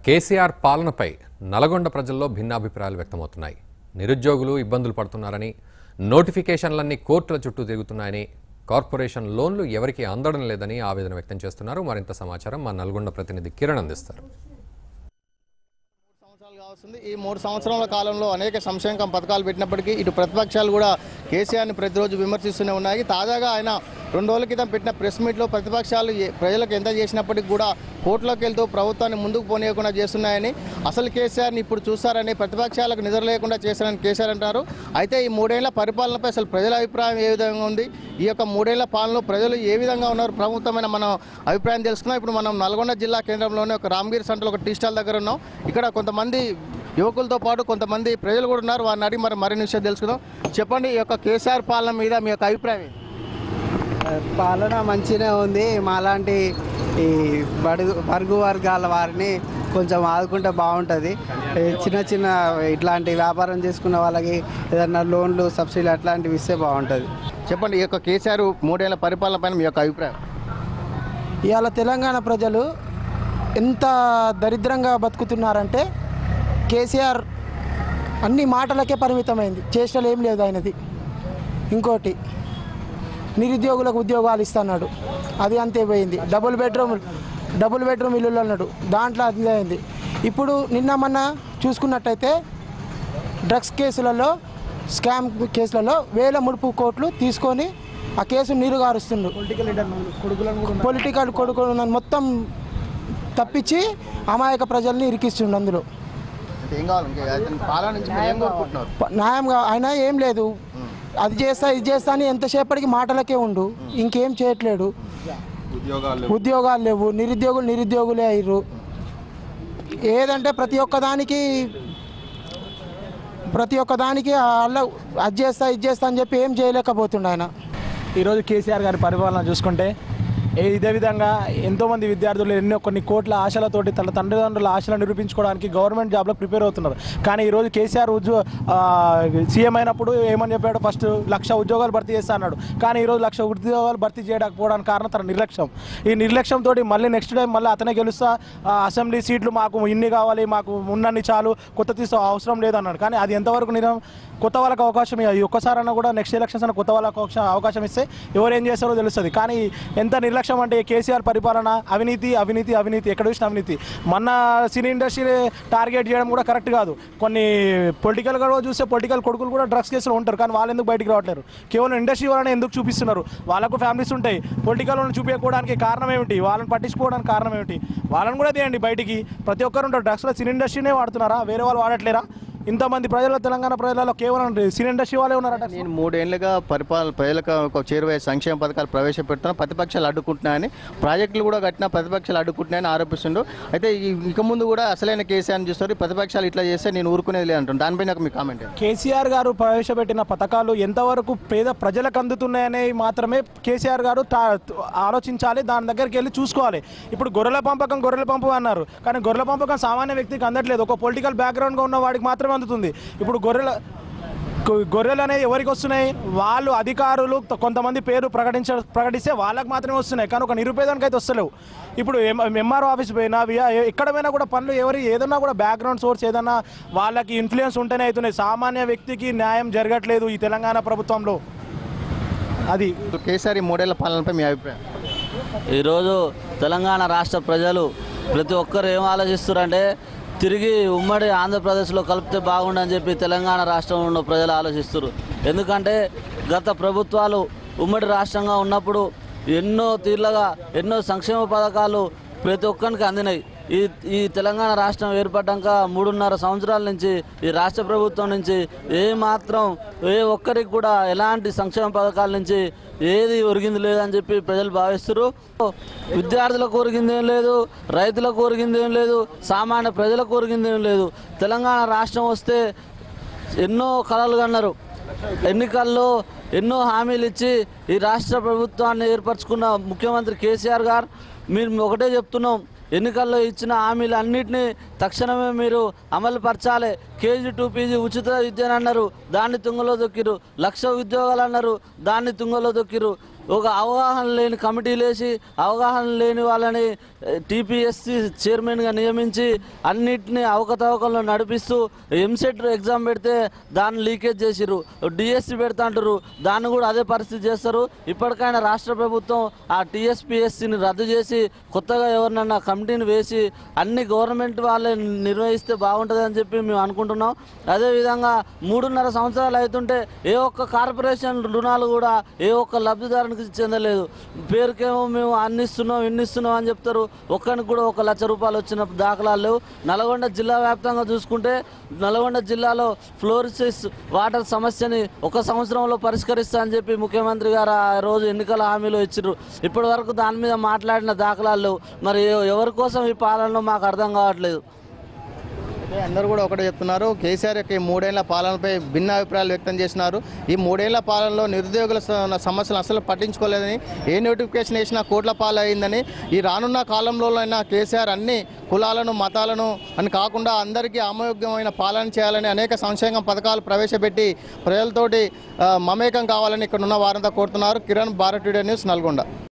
కేసీఆర్ పాలనపై నల్గొండ ప్రజల్లో భిన్నాభిప్రాయాలు వ్యక్తమవుతున్నాయి. నిరుద్యోగులు ఇబ్బందులు పడుతున్నారని, నోటిఫికేషన్లన్నీ కోర్టుల చుట్టూ తిరుగుతున్నాయని, కార్పొరేషన్ లోన్లు ఎవరికీ అందడం లేదని ఆవేదన వ్యక్తం చేస్తున్నారు. మరింత సమాచారం మా నల్గొండ ప్రతినిధి కిరణ్ అందిస్తారు. ఈ 3 సంవత్సరాల కాలంలో అనేక సంక్షేమ పథకాలు పెట్టినప్పటికీ ఇటు ప్రతిపక్షాలు కూడా కేసీఆర్ని ప్రతిరోజు విమర్శిస్తూనే ఉన్నాయి. తాజాగా ఆయన 2 రోజుల క్రితం పెట్టిన ప్రెస్ మీట్లో ప్రతిపక్షాలు ప్రజలకు ఎంత చేసినప్పటికీ కూడా కోర్టులోకి వెళ్తూ ప్రభుత్వాన్ని ముందుకు పోనీయకుండా చేస్తున్నాయని, అసలు కేసీఆర్ని ఇప్పుడు చూస్తారని, ప్రతిపక్షాలకు నిద్ర లేకుండా చేశారని కేసీఆర్ అంటారు. అయితే ఈ 3 ఏళ్ల పరిపాలనపై అసలు ప్రజల అభిప్రాయం ఏ విధంగా ఉంది, ఈ యొక్క 3 ఏళ్ల పాలనలో ప్రజలు ఏ విధంగా ఉన్నారు, ప్రభుత్వమైన మనం అభిప్రాయం తెలుసుకున్నాం. ఇప్పుడు మనం నల్గొండ జిల్లా కేంద్రంలోనే ఒక రామగిరి సెంటర్లో ఒక టీ స్టాల్ దగ్గర ఉన్నాం. ఇక్కడ కొంతమంది యువకులతో పాటు కొంతమంది ప్రజలు కూడా ఉన్నారు. వారిని అడిగి మరిన్ని విషయాలు తెలుసుకుందాం. చెప్పండి, ఈ యొక్క కేసీఆర్ పాలన మీద మీ యొక్క అభిప్రాయం? పాలన మంచిగానే ఉంది. మాలాంటి ఈ బడుగు వర్గాల వారిని కొంచెం ఆదుకుంటే బాగుంటుంది. చిన్న ఇట్లాంటి వ్యాపారం చేసుకున్న వాళ్ళకి ఏదైనా లోన్లు, సబ్సిడీ అట్లాంటివి ఇస్తే బాగుంటుంది. చెప్పండి, ఈ యొక్క కేసీఆర్ 3 ఏళ్ల పరిపాలన పైన మీ యొక్క అభిప్రాయం? ఇవాళ తెలంగాణ ప్రజలు ఎంత దరిద్రంగా బతుకుతున్నారంటే, కేసీఆర్ అన్ని మాటలకే పరిమితమైంది, చేష్టలు ఏం లేదు ఆయనది. ఇంకోటి, నిరుద్యోగులకు ఉద్యోగాలు ఇస్తున్నాడు, అది అంతే పోయింది. డబుల్ బెడ్రూమ్ ఇల్లులు అన్నాడు, దాంట్లో అది అయింది. ఇప్పుడు నిన్న మొన్న చూసుకున్నట్టయితే డ్రగ్స్ కేసులలో, స్కామ్ కేసులలో వేల ముడుపు కోట్లు తీసుకొని ఆ కేసు నీరుగారుస్తుండు. పొలిటికల్ కొడుకులను మొత్తం తప్పించి అమాయక ప్రజల్ని ఇరికిస్తుండు. అందులో న్యాయంగా ఆయన ఏం లేదు, అది చేస్తా ఇది చేస్తా అని ఎంతసేపటికి మాటలకే ఉండు, ఇంకేం చేయట్లేడు. ఉద్యోగాలు లేవు, నిరుద్యోగులే అయ్యారు. ఏదంటే ప్రతి ఒక్కదానికి అలా అది చేస్తా ఇది చేస్తా అని చెప్పి ఏం చేయలేకపోతుండే ఆయన. ఈరోజు కేసీఆర్ గారి పరిపాలన చూసుకుంటే ఇదే విధంగా ఎంతోమంది విద్యార్థులు కొన్ని కోట్ల ఆశలతోటి తన తండ్రిదండ్రుల ఆశలు నిరూపించుకోవడానికి గవర్నమెంట్ జాబ్లో ప్రిపేర్ అవుతున్నారు. కానీ ఈరోజు కేసీఆర్ సీఎం అయినప్పుడు ఏమని చెప్పాడు, ఫస్ట్ 1,00,000 ఉద్యోగాలు భర్తీ చేస్తా అన్నాడు. కానీ ఈరోజు 1,00,000 ఉద్యోగాలు భర్తీ చేయకపోవడానికి కారణం తన నిర్లక్ష్యం. ఈ నిర్లక్ష్యంతో మళ్ళీ నెక్స్ట్ టైం మళ్ళీ అతనే గెలుస్తా, అసెంబ్లీ సీట్లు మాకు ఇన్ని కావాలి, మాకు ఉన్నన్ని చాలు, కొత్త తీసు అవసరం లేదన్నాడు. కానీ అది ఎంతవరకు నిజం? కొత్త వాళ్ళకి అవకాశం ఒక్కసారైనా కూడా నెక్స్ట్ ఎలక్షన్స్ అయినా కొత్త వాళ్ళకి అవకాశం ఇస్తే ఎవరు ఏం చేస్తారో తెలుస్తుంది. కానీ ఎంత నిర్లక్ష్యం అంటే కేసీఆర్ పరిపాలన, అవినీతి అవినీతి అవినీతి, ఎక్కడ చూసిన అవినీతి. మన సినీ ఇండస్ట్రీ టార్గెట్ చేయడం కూడా కరెక్ట్ కాదు. కొన్ని పొలిటికల్గా చూస్తే పొలిటికల్ కొడుకులు కూడా డ్రగ్స్ కేసులో ఉంటారు, కానీ వాళ్ళు ఎందుకు బయటికి రావట్లేరు? కేవలం ఇండస్ట్రీ వాళ్ళని ఎందుకు చూపిస్తున్నారు? వాళ్ళకు ఫ్యామిలీస్ ఉంటాయి. పొలిటికల్ వాళ్ళని చూపించుకోవడానికి కారణం ఏమిటి? వాళ్ళని పట్టించుకోవడానికి కారణం ఏమిటి? వాళ్ళని కూడా తీయండి బయటికి. ప్రతి ఒక్కరు ఉంటారు. డ్రగ్స్లో సినీ ఇండస్ట్రీనే వాడుతున్నారా? వేరే వాళ్ళు వాడట్లేరా? ఇంతమంది ప్రజలు, తెలంగాణ ప్రజలలో కేవలం సినీ ఇండస్ట్రీ వాళ్ళే ఉన్నారట. నేను 3 ఏళ్ళుగా ప్రజలకు ఒక చేరువయ్యే సంక్షేమ పథకాలు ప్రవేశపెడుతున్నా, ప్రతిపక్షాలు అడ్డుకుంటున్నాయని, ప్రాజెక్టులు కూడా కట్టినా ప్రతిపక్షాలు అడ్డుకుంటున్నాయని ఆరోపిస్తుండ్రు. అయితే ఇక ముందు కూడా అసలైన కేసీఆర్ని చూస్తారు, ప్రతిపక్షాలు ఇట్లా చేస్తే నేను ఊరుకునేది లేదంటాను. దానిపై నాకు మీ కామెంట్? కేసీఆర్ గారు ప్రవేశపెట్టిన పథకాలు ఎంతవరకు పేద ప్రజలకు అందుతున్నాయనే మాత్రమే కేసీఆర్ గారు ఆలోచించాలి, దాని దగ్గరికి వెళ్ళి చూసుకోవాలి. ఇప్పుడు గొర్రెల పంపకం అన్నారు, కానీ గొర్రెల పంపకం సామాన్య వ్యక్తికి అందట్లేదు. ఒక పొలిటికల్ బ్యాక్గ్రౌండ్గా ఉన్న వాడికి మాత్రమే అందుతుంది. ఇప్పుడు గొర్రెలు అనేవి ఎవరికి వస్తున్నాయి? వాళ్ళు అధికారులు కొంతమంది పేరు ప్రకటిస్తే వాళ్ళకి మాత్రమే వస్తున్నాయి, కానీ ఒక నిరుపేదానికి అయితే వస్తలేవు. ఇప్పుడు ఎంఆర్ఓ ఆఫీస్ పోయినా, ఎక్కడ పోయినా కూడా పనులు ఏదన్నా కూడా బ్యాక్గ్రౌండ్ సోర్స్ ఏదన్నా వాళ్ళకి ఇన్ఫ్లుయెన్స్ ఉంటేనే అవుతున్నాయి. సామాన్య వ్యక్తికి న్యాయం జరగట్లేదు ఈ తెలంగాణ ప్రభుత్వంలో. అది కేసీఆర్ 3 ఏళ్ల పాలనపై మీ అభిప్రాయం? ఈరోజు తెలంగాణ రాష్ట్ర ప్రజలు ప్రతి ఒక్కరు ఏం ఆలోచిస్తున్నారంటే, తిరిగి ఉమ్మడి ఆంధ్రప్రదేశ్లో కలిపితే బాగుండని చెప్పి తెలంగాణ రాష్ట్రంలో ఉన్న ప్రజలు ఆలోచిస్తారు. ఎందుకంటే గత ప్రభుత్వాలు ఉమ్మడి రాష్ట్రంగా ఉన్నప్పుడు ఎన్నో తీర్లుగా ఎన్నో సంక్షేమ పథకాలు ప్రతి ఒక్కరికి అందినాయి. ఈ తెలంగాణ రాష్ట్రం ఏర్పడ్డాక 3.5 సంవత్సరాల నుంచి ఈ రాష్ట్ర ప్రభుత్వం నుంచి ఏ ఒక్కరికి కూడా ఎలాంటి సంక్షేమ పథకాల నుంచి ఏది ఒరిగింది లేదని చెప్పి ప్రజలు భావిస్తారు. విద్యార్థులకు ఒరిగిందేం లేదు, రైతులకు ఒరిగిందేం లేదు, సామాన్య ప్రజలకు ఒరిగిందేం లేదు. తెలంగాణ రాష్ట్రం వస్తే ఎన్నో కలలు కన్నారు. ఎన్నికల్లో ఎన్నో హామీలు ఇచ్చి ఈ రాష్ట్ర ప్రభుత్వాన్ని ఏర్పరచుకున్న ముఖ్యమంత్రి కేసీఆర్ గారు, మేము ఒకటే చెప్తున్నాం, ఎన్నికల్లో ఇచ్చిన హామీలు అన్నింటినీ తక్షణమే మీరు అమలు పరచాలి. కేజీ టు పీజీ ఉచిత విద్యను అన్నారు, దాన్ని తుంగలో దొక్కిరు. 1,00,000 ఉద్యోగాలు అన్నారు, దాన్ని తుంగలో దొక్కిరు. ఒక అవగాహన లేని కమిటీలు వేసి అవగాహన లేని వాళ్ళని టీపీఎస్సీ చైర్మన్గా నియమించి అన్నిటిని అవకతవకల్లో నడిపిస్తూ ఎంసెట్ ఎగ్జామ్ పెడితే దాన్ని లీకేజ్ చేసిర్రు, డిఎస్సి పెడతా అంటారు, దాన్ని కూడా అదే పరిస్థితి చేస్తారు. ఇప్పటికైనా రాష్ట్ర ప్రభుత్వం ఆ టీఎస్పీఎస్సీని రద్దు చేసి కొత్తగా ఎవరినన్నా కమిటీని వేసి అన్ని గవర్నమెంట్ వాళ్ళే నిర్వహిస్తే బాగుంటుందని చెప్పి మేము అనుకుంటున్నాం. అదేవిధంగా 3.5 సంవత్సరాలు అవుతుంటే ఏ ఒక్క కార్పొరేషన్ రుణాలు కూడా ఏ ఒక్క లబ్ధిదారునికి చెందలేదు. పేరుకేమో మేము ఇన్నిస్తున్నాం అని చెప్తారు, ఒక్కరికి కూడా 1 లక్ష రూపాయలు వచ్చిన దాఖలాలు లేవు. నల్గొండ జిల్లా వ్యాప్తంగా చూసుకుంటే నల్గొండ జిల్లాలో ఫ్లోరిసిస్ వాటర్ సమస్యని 1 సంవత్సరంలో పరిష్కరిస్తా అని చెప్పి ముఖ్యమంత్రి గారు ఆ రోజు ఎన్నికల హామీలో ఇచ్చారు. ఇప్పటి వరకు దాని మీద మాట్లాడిన దాఖలాలు లేవు. మరి ఎవరి కోసం ఈ పాలనలో మాకు అర్థం కావట్లేదు. అందరూ కూడా ఒకటే చెప్తున్నారు, కేసీఆర్ యొక్క ఈ 3 ఏళ్ల పాలనపై భిన్న అభిప్రాయాలు వ్యక్తం చేసినారు. ఈ 3 ఏళ్ల పాలనలో నిరుద్యోగుల సమస్యలు అసలు పట్టించుకోలేదని, ఏ నోటిఫికేషన్ వేసినా కోట్ల పాలైందని, ఈ రానున్న కాలంలోనైనా కేసీఆర్ అన్ని కులాలను మతాలను అని కాకుండా అందరికీ ఆమోగ్యమైన పాలన చేయాలని అనేక సంక్షేమ పథకాలు ప్రవేశపెట్టి ప్రజలతోటి మమేకం కావాలని ఇక్కడ ఉన్న వారంతా కోరుతున్నారు. Kiran, Bharat today news, Nalgonda.